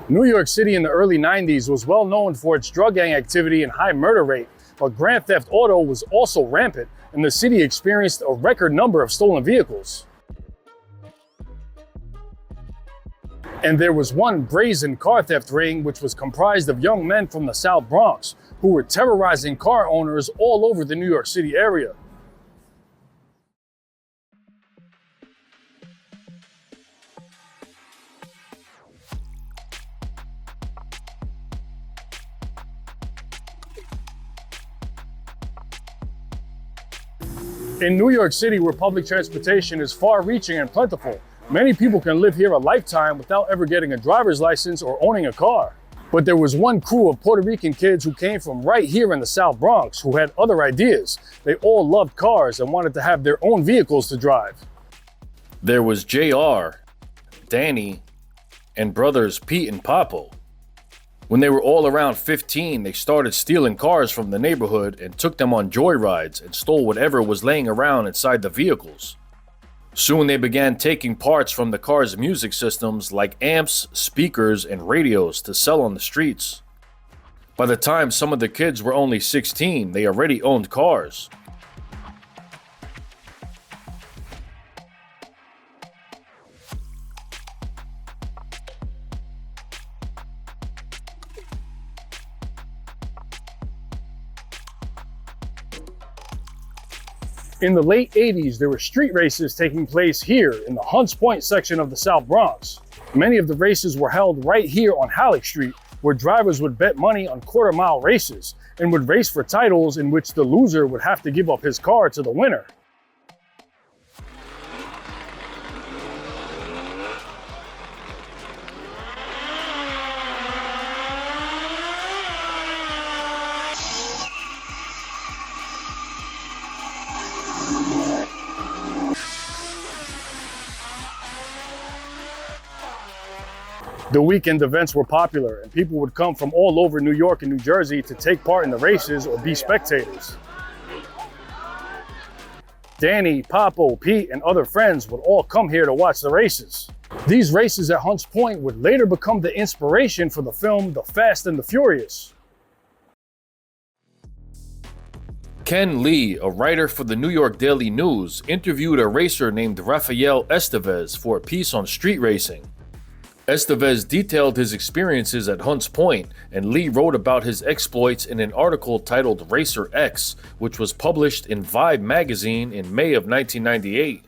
New York City in the early 90s was well known for its drug gang activity and high murder rate, but Grand Theft Auto was also rampant, and the city experienced a record number of stolen vehicles. And there was one brazen car theft ring which was comprised of young men from the South Bronx who were terrorizing car owners all over the New York City area. In New York City, where public transportation is far-reaching and plentiful, many people can live here a lifetime without ever getting a driver's license or owning a car. But there was one crew of Puerto Rican kids who came from right here in the South Bronx who had other ideas. They all loved cars and wanted to have their own vehicles to drive. There was JR, Danny, and brothers Pete and Papo. When they were all around 15, they started stealing cars from the neighborhood and took them on joyrides and stole whatever was laying around inside the vehicles. Soon they began taking parts from the car's music systems like amps, speakers, and radios to sell on the streets. By the time some of the kids were only 16, they already owned cars. In the late 80s, there were street races taking place here in the Hunts Point section of the South Bronx. Many of the races were held right here on Halleck Street, where drivers would bet money on quarter-mile races and would race for titles in which the loser would have to give up his car to the winner. The weekend events were popular, and people would come from all over New York and New Jersey to take part in the races or be spectators. Danny, Papo, Pete, and other friends would all come here to watch the races. These races at Hunts Point would later become the inspiration for the film The Fast and the Furious. Ken Lee, a writer for the New York Daily News, interviewed a racer named Rafael Estevez for a piece on street racing. Estevez detailed his experiences at Hunts Point, and Lee wrote about his exploits in an article titled Racer X, which was published in Vibe magazine in May of 1998.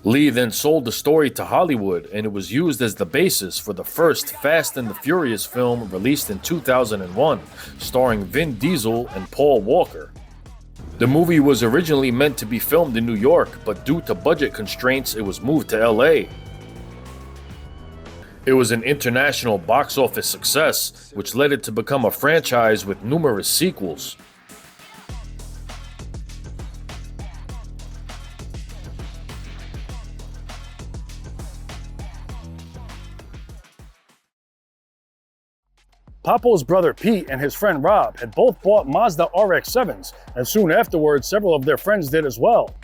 Lee then sold the story to Hollywood, and it was used as the basis for the first Fast and the Furious film released in 2001, starring Vin Diesel and Paul Walker. The movie was originally meant to be filmed in New York, but due to budget constraints, it was moved to LA. It was an international box office success, which led it to become a franchise with numerous sequels. Papo's brother Pete and his friend Rob had both bought Mazda RX7s, and soon afterwards several of their friends did as well.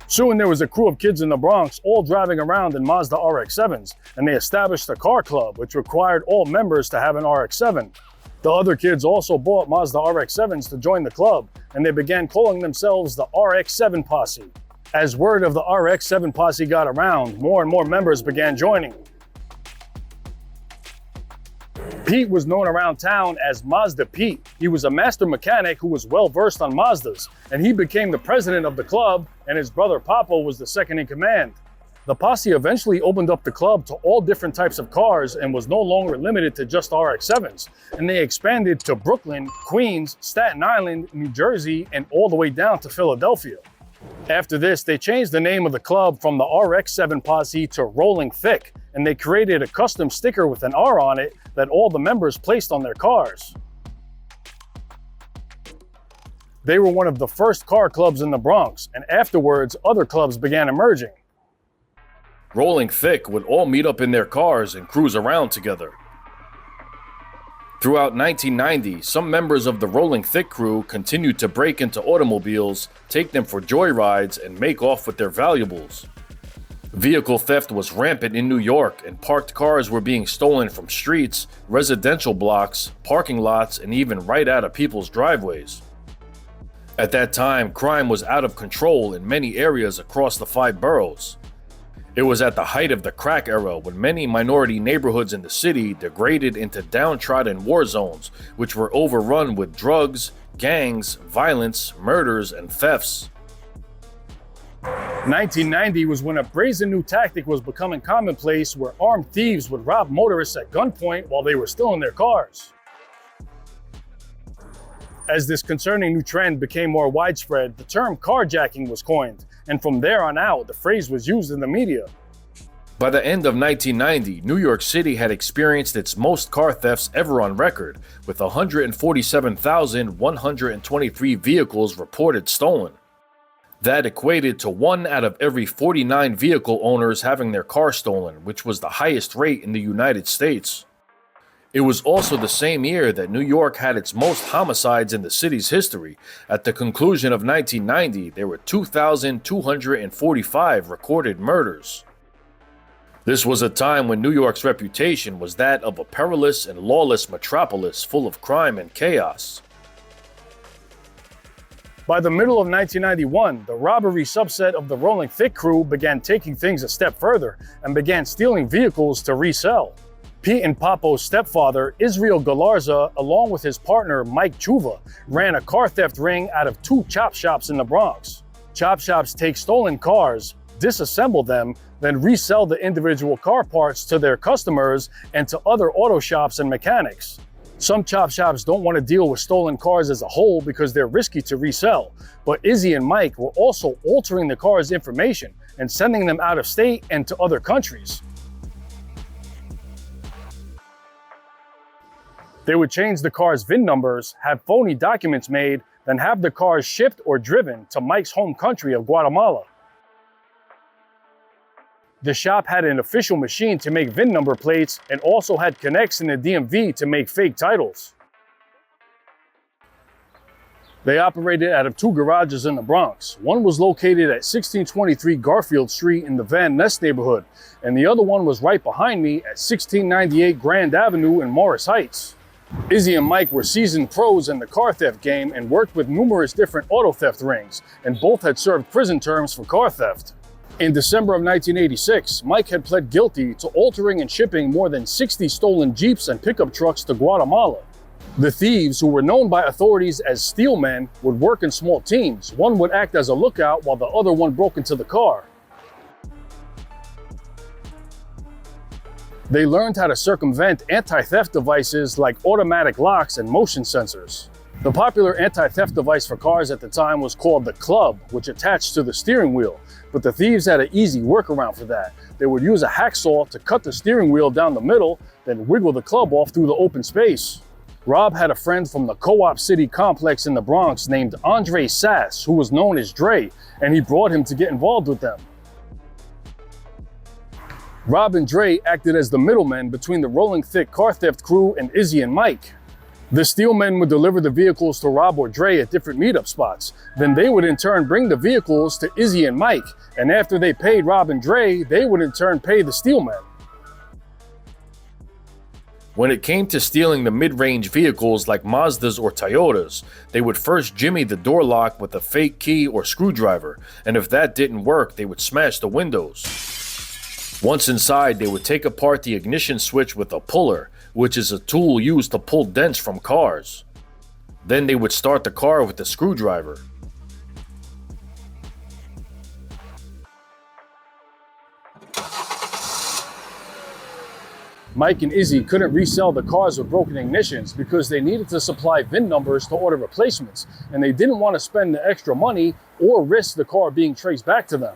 Soon there was a crew of kids in the Bronx all driving around in Mazda RX7s, and they established a car club which required all members to have an RX7. The other kids also bought Mazda RX7s to join the club, and they began calling themselves the RX7 Posse. As word of the RX7 Posse got around, more and more members began joining. Pete was known around town as Mazda Pete. He was a master mechanic who was well versed on Mazdas, and he became the president of the club, and his brother Papo was the second in command. The posse eventually opened up the club to all different types of cars and was no longer limited to just RX7s, and they expanded to Brooklyn, Queens, Staten Island, New Jersey, and all the way down to Philadelphia. After this, they changed the name of the club from the RX7 Posse to Rolling Thick, and they created a custom sticker with an R on it that all the members placed on their cars. They were one of the first car clubs in the Bronx, and afterwards, other clubs began emerging. Rolling Thick would all meet up in their cars and cruise around together. Throughout 1990, some members of the Rolling Thick crew continued to break into automobiles, take them for joyrides, and make off with their valuables. Vehicle theft was rampant in New York, and parked cars were being stolen from streets, residential blocks, parking lots, and even right out of people's driveways. At that time, crime was out of control in many areas across the 5 boroughs. It was at the height of the crack era when many minority neighborhoods in the city degraded into downtrodden war zones, which were overrun with drugs, gangs, violence, murders, and thefts. 1990 was when a brazen new tactic was becoming commonplace, where armed thieves would rob motorists at gunpoint while they were still in their cars. As this concerning new trend became more widespread, the term carjacking was coined, and from there on out, the phrase was used in the media. By the end of 1990, New York City had experienced its most car thefts ever on record, with 147,123 vehicles reported stolen. That equated to 1 out of every 49 vehicle owners having their car stolen, which was the highest rate in the United States. It was also the same year that New York had its most homicides in the city's history. At the conclusion of 1990, there were 2,245 recorded murders. This was a time when New York's reputation was that of a perilous and lawless metropolis full of crime and chaos. By the middle of 1991, the robbery subset of the Rolling Thick crew began taking things a step further and began stealing vehicles to resell. Pete and Papo's stepfather, Israel Galarza, along with his partner, Mike Chuva, ran a car theft ring out of 2 chop shops in the Bronx. Chop shops take stolen cars, disassemble them, then resell the individual car parts to their customers and to other auto shops and mechanics. Some chop shops don't want to deal with stolen cars as a whole because they're risky to resell, but Izzy and Mike were also altering the car's information and sending them out of state and to other countries. They would change the car's VIN numbers, have phony documents made, then have the cars shipped or driven to Mike's home country of Guatemala. The shop had an official machine to make VIN number plates and also had connects in the DMV to make fake titles. They operated out of 2 garages in the Bronx. One was located at 1623 Garfield Street in the Van Ness neighborhood, and the other one was right behind me at 1698 Grand Avenue in Morris Heights. Izzy and Mike were seasoned pros in the car theft game and worked with numerous different auto theft rings, and both had served prison terms for car theft. In December of 1986, Mike had pled guilty to altering and shipping more than 60 stolen Jeeps and pickup trucks to Guatemala. The thieves, who were known by authorities as steelmen, would work in small teams. One would act as a lookout while the other one broke into the car. They learned how to circumvent anti-theft devices like automatic locks and motion sensors. The popular anti-theft device for cars at the time was called the club, which attached to the steering wheel, but the thieves had an easy workaround for that. They would use a hacksaw to cut the steering wheel down the middle, then wiggle the club off through the open space. Rob had a friend from the Co-op City complex in the Bronx named Andre Sass, who was known as Dre, and he brought him to get involved with them. Rob and Dre acted as the middlemen between the Rolling Thick car theft crew and Izzy and Mike. The steelmen would deliver the vehicles to Rob or Dre at different meetup spots. Then they would in turn bring the vehicles to Izzy and Mike, and after they paid Rob and Dre, they would in turn pay the steelmen. When it came to stealing the mid-range vehicles like Mazdas or Toyotas, they would first jimmy the door lock with a fake key or screwdriver, and if that didn't work, they would smash the windows. Once inside, they would take apart the ignition switch with a puller, which is a tool used to pull dents from cars. Then they would start the car with a screwdriver. Mike and Izzy couldn't resell the cars with broken ignitions because they needed to supply VIN numbers to order replacements, and they didn't want to spend the extra money or risk the car being traced back to them.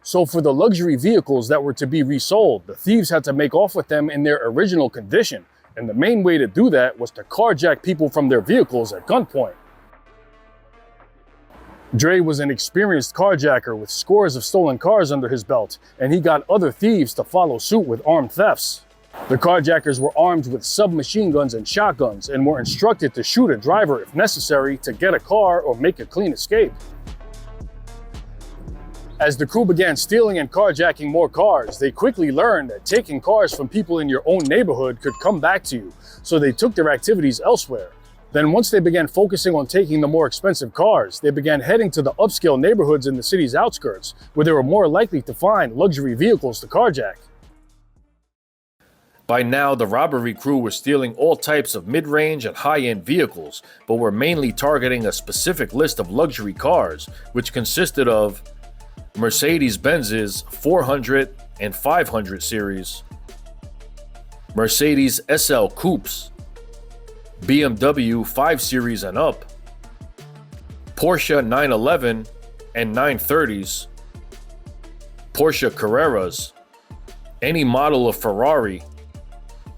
So for the luxury vehicles that were to be resold, the thieves had to make off with them in their original condition, and the main way to do that was to carjack people from their vehicles at gunpoint. Dre was an experienced carjacker with scores of stolen cars under his belt, and he got other thieves to follow suit with armed thefts. The carjackers were armed with submachine guns and shotguns and were instructed to shoot a driver if necessary to get a car or make a clean escape. As the crew began stealing and carjacking more cars, they quickly learned that taking cars from people in your own neighborhood could come back to you, so they took their activities elsewhere. Then once they began focusing on taking the more expensive cars, they began heading to the upscale neighborhoods in the city's outskirts, where they were more likely to find luxury vehicles to carjack. By now, the robbery crew was stealing all types of mid-range and high-end vehicles, but were mainly targeting a specific list of luxury cars, which consisted of Mercedes Benzes 400 and 500 series, Mercedes SL Coupes, BMW 5 Series and up, Porsche 911 and 930s, Porsche Carreras, any model of Ferrari,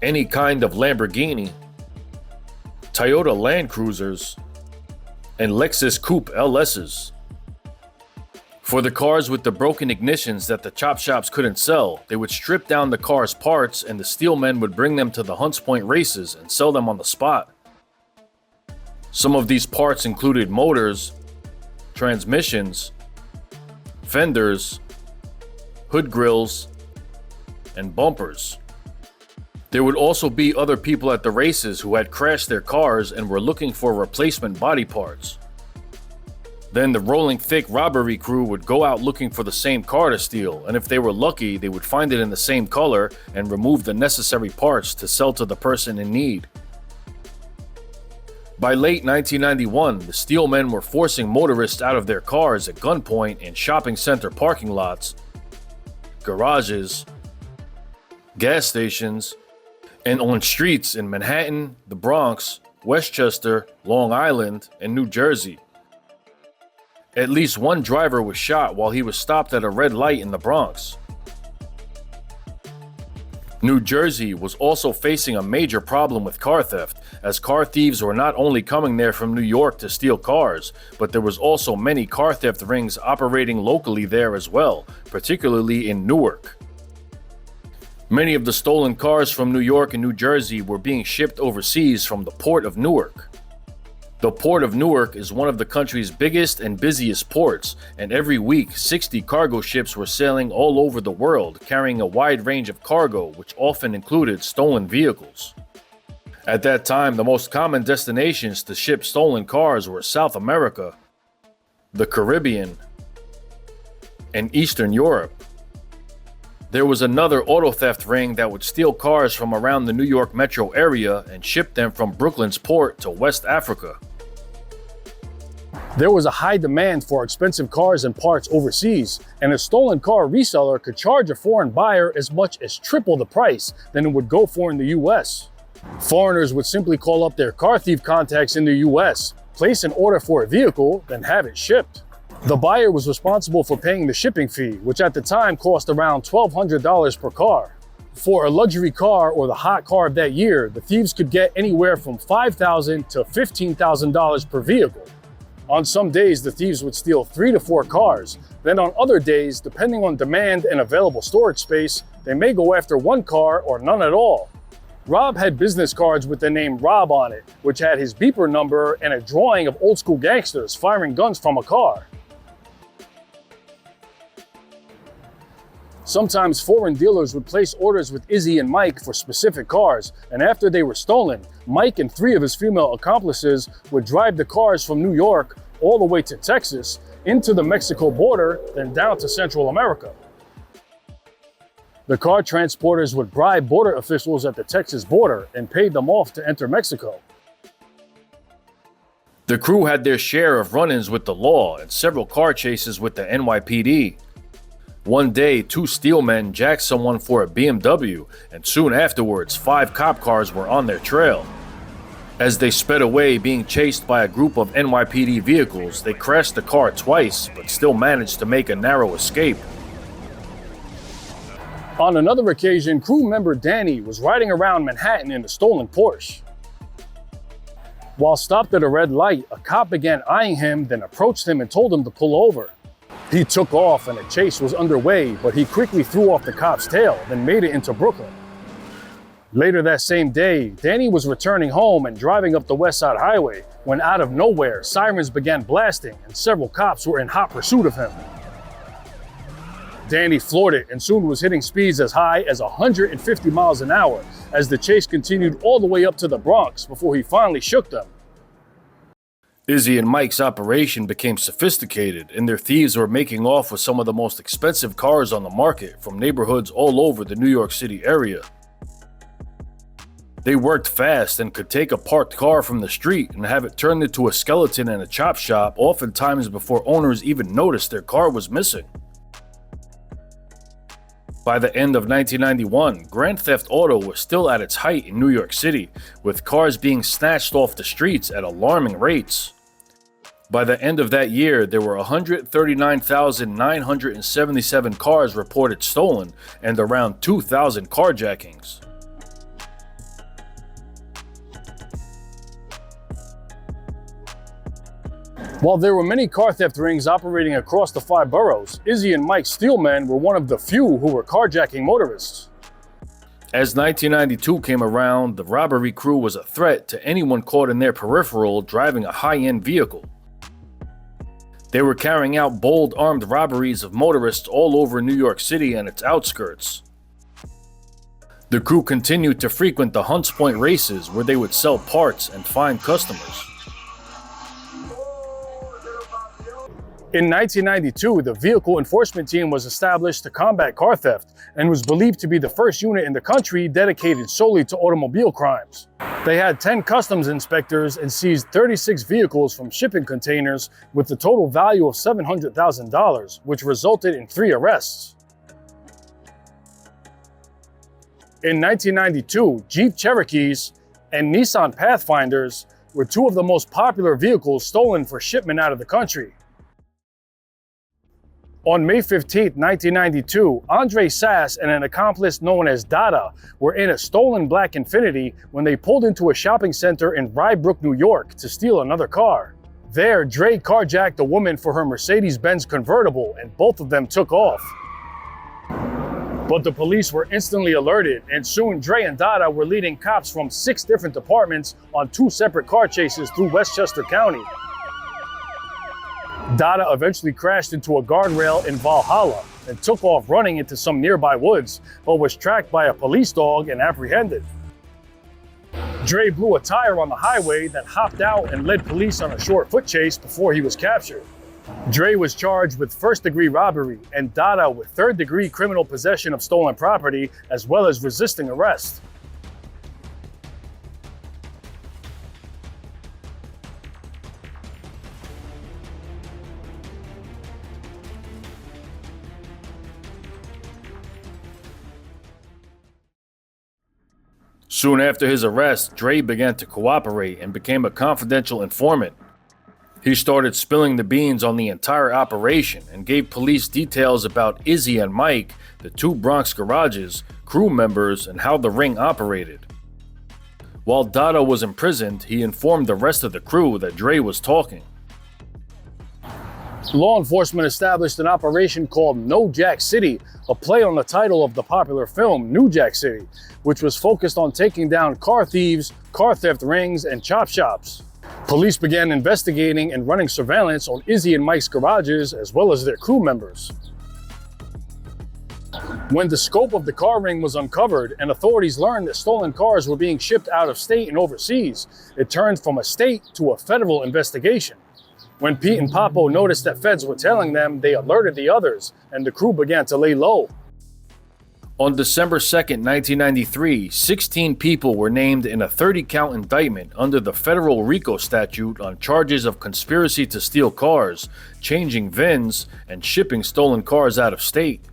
any kind of Lamborghini, Toyota Land Cruisers, and Lexus Coupe LS's. For the cars with the broken ignitions that the chop shops couldn't sell, they would strip down the car's parts and the steelmen would bring them to the Hunts Point races and sell them on the spot. Some of these parts included motors, transmissions, fenders, hood grills, and bumpers. There would also be other people at the races who had crashed their cars and were looking for replacement body parts. Then the rolling thick robbery crew would go out looking for the same car to steal, and if they were lucky, they would find it in the same color and remove the necessary parts to sell to the person in need. By late 1991, the steelmen were forcing motorists out of their cars at gunpoint in shopping center parking lots, garages, gas stations, and on streets in Manhattan, the Bronx, Westchester, Long Island, and New Jersey. At least one driver was shot while he was stopped at a red light in the Bronx. New Jersey was also facing a major problem with car theft, as car thieves were not only coming there from New York to steal cars, but there was also many car theft rings operating locally there as well, particularly in Newark. Many of the stolen cars from New York and New Jersey were being shipped overseas from the port of Newark. The port of Newark is one of the country's biggest and busiest ports, and every week 60 cargo ships were sailing all over the world, carrying a wide range of cargo, which often included stolen vehicles. At that time, the most common destinations to ship stolen cars were South America, the Caribbean, and Eastern Europe. There was another auto theft ring that would steal cars from around the New York metro area and ship them from Brooklyn's port to West Africa. There was a high demand for expensive cars and parts overseas, and a stolen car reseller could charge a foreign buyer as much as triple the price than it would go for in the US. Foreigners would simply call up their car thief contacts in the US, place an order for a vehicle, then have it shipped. The buyer was responsible for paying the shipping fee, which at the time cost around $1,200 per car. For a luxury car or the hot car of that year, the thieves could get anywhere from $5,000 to $15,000 per vehicle. On some days, the thieves would steal 3 to 4 cars. Then on other days, depending on demand and available storage space, they may go after one car or none at all. Rob had business cards with the name Rob on it, which had his beeper number and a drawing of old school gangsters firing guns from a car. Sometimes foreign dealers would place orders with Izzy and Mike for specific cars, and after they were stolen, Mike and 3 of his female accomplices would drive the cars from New York all the way to Texas, into the Mexico border, then down to Central America. The car transporters would bribe border officials at the Texas border and pay them off to enter Mexico. The crew had their share of run-ins with the law and several car chases with the NYPD. One day, 2 steelmen jacked someone for a BMW, and soon afterwards, 5 cop cars were on their trail. As they sped away, being chased by a group of NYPD vehicles, they crashed the car twice, but still managed to make a narrow escape. On another occasion, crew member Danny was riding around Manhattan in a stolen Porsche. While stopped at a red light, a cop began eyeing him, then approached him and told him to pull over. He took off and a chase was underway, but he quickly threw off the cop's tail, then made it into Brooklyn. Later that same day, Danny was returning home and driving up the West Side Highway when out of nowhere, sirens began blasting and several cops were in hot pursuit of him. Danny floored it and soon was hitting speeds as high as 150 miles an hour as the chase continued all the way up to the Bronx before he finally shook them. Izzy and Mike's operation became sophisticated, and their thieves were making off with some of the most expensive cars on the market from neighborhoods all over the New York City area. They worked fast and could take a parked car from the street and have it turned into a skeleton in a chop shop, oftentimes before owners even noticed their car was missing. By the end of 1991, Grand Theft Auto was still at its height in New York City, with cars being snatched off the streets at alarming rates. By the end of that year, there were 139,977 cars reported stolen and around 2,000 carjackings. While there were many car theft rings operating across the 5 boroughs, Izzy and Mike's Steelmen were one of the few who were carjacking motorists. As 1992 came around, the robbery crew was a threat to anyone caught in their peripheral driving a high-end vehicle. They were carrying out bold armed robberies of motorists all over New York City and its outskirts. The crew continued to frequent the Hunts Point races where they would sell parts and find customers. In 1992, the Vehicle Enforcement Team was established to combat car theft and was believed to be the first unit in the country dedicated solely to automobile crimes. They had 10 customs inspectors and seized 36 vehicles from shipping containers with a total value of $700,000, which resulted in 3 arrests. In 1992, Jeep Cherokees and Nissan Pathfinders were 2 of the most popular vehicles stolen for shipment out of the country. On May 15, 1992, Andre Sass and an accomplice known as Dada were in a stolen black Infiniti when they pulled into a shopping center in Rye Brook, New York to steal another car. There, Dre carjacked a woman for her Mercedes-Benz convertible and both of them took off. But the police were instantly alerted and soon Dre and Dada were leading cops from 6 different departments on 2 separate car chases through Westchester County. Dada eventually crashed into a guardrail in Valhalla and took off running into some nearby woods, but was tracked by a police dog and apprehended. Dre blew a tire on the highway, then hopped out and led police on a short foot chase before he was captured. Dre was charged with first-degree robbery and Dada with third-degree criminal possession of stolen property, as well as resisting arrest. Soon after his arrest, Dre began to cooperate and became a confidential informant. He started spilling the beans on the entire operation and gave police details about Izzy and Mike, the 2 Bronx garages, crew members, and how the ring operated. While Dada was imprisoned, he informed the rest of the crew that Dre was talking. Law enforcement established an operation called No Jack City, a play on the title of the popular film New Jack City, which was focused on taking down car thieves, car theft rings, and chop shops. Police began investigating and running surveillance on Izzy and Mike's garages as well as their crew members. When the scope of the car ring was uncovered and authorities learned that stolen cars were being shipped out of state and overseas, it turned from a state to a federal investigation. When Pete and Papo noticed that feds were tailing them, they alerted the others, and the crew began to lay low. On December 2, 1993, 16 people were named in a 30-count indictment under the federal RICO statute on charges of conspiracy to steal cars, changing VINs, and shipping stolen cars out of state.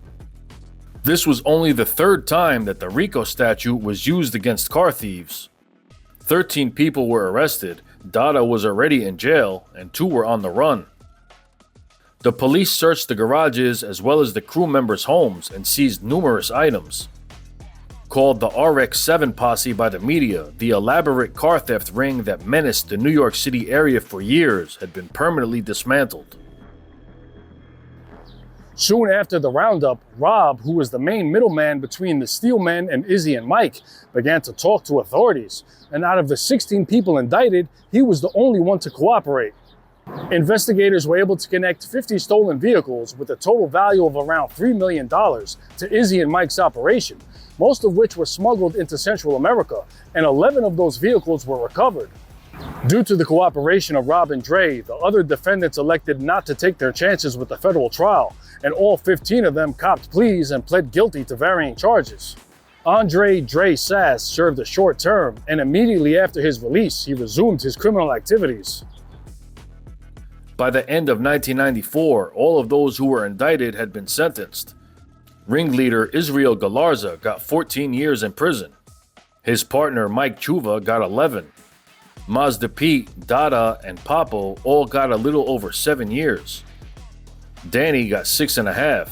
This was only the 3rd time that the RICO statute was used against car thieves. 13 people were arrested, Dada was already in jail, and 2 were on the run. The police searched the garages as well as the crew members' homes and seized numerous items. Called the RX7 Posse by the media, the elaborate car theft ring that menaced the New York City area for years had been permanently dismantled. Soon after the roundup, Rob, who was the main middleman between the Steelmen and Izzy and Mike, began to talk to authorities, and out of the 16 people indicted, he was the only one to cooperate. Investigators were able to connect 50 stolen vehicles with a total value of around $3 million to Izzy and Mike's operation, most of which were smuggled into Central America, and 11 of those vehicles were recovered. Due to the cooperation of Rob and Dre, the other defendants elected not to take their chances with the federal trial, and all 15 of them copped pleas and pled guilty to varying charges. Andre Dre Sass served a short term, and immediately after his release, he resumed his criminal activities. By the end of 1994, all of those who were indicted had been sentenced. Ringleader Israel Galarza got 14 years in prison. His partner Mike Chuva got 11. Mazda Pete, Dada, and Papo all got a little over 7 years. Danny got 6.5.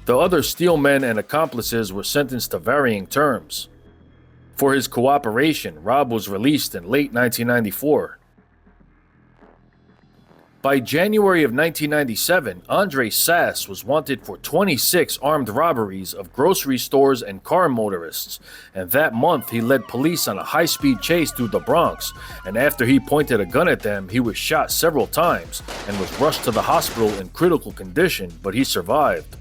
The other steelmen and accomplices were sentenced to varying terms. For his cooperation, Rob was released in late 1994. By January of 1997, Andre Sass was wanted for 26 armed robberies of grocery stores and car motorists, and that month he led police on a high-speed chase through the Bronx, and after he pointed a gun at them, he was shot several times and was rushed to the hospital in critical condition, but he survived.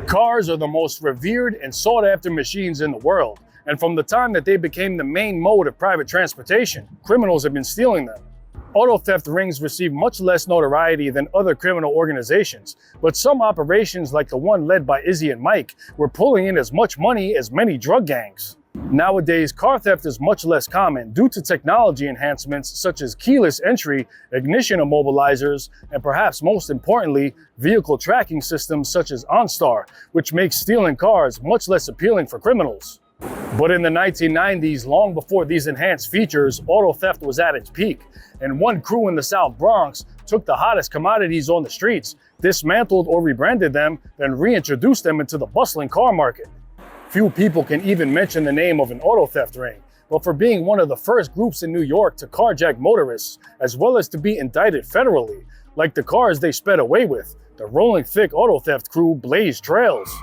Cars are the most revered and sought-after machines in the world, and from the time that they became the main mode of private transportation, criminals have been stealing them. Auto theft rings receive much less notoriety than other criminal organizations, but some operations like the one led by Izzy and Mike were pulling in as much money as many drug gangs. Nowadays, car theft is much less common due to technology enhancements such as keyless entry, ignition immobilizers, and perhaps most importantly, vehicle tracking systems such as OnStar, which makes stealing cars much less appealing for criminals. But in the 1990s, long before these enhanced features, auto theft was at its peak, and one crew in the South Bronx took the hottest commodities on the streets, dismantled or rebranded them, then reintroduced them into the bustling car market. Few people can even mention the name of an auto theft ring, but for being one of the first groups in New York to carjack motorists, as well as to be indicted federally, like the cars they sped away with, the rolling thick auto theft crew blazed trails.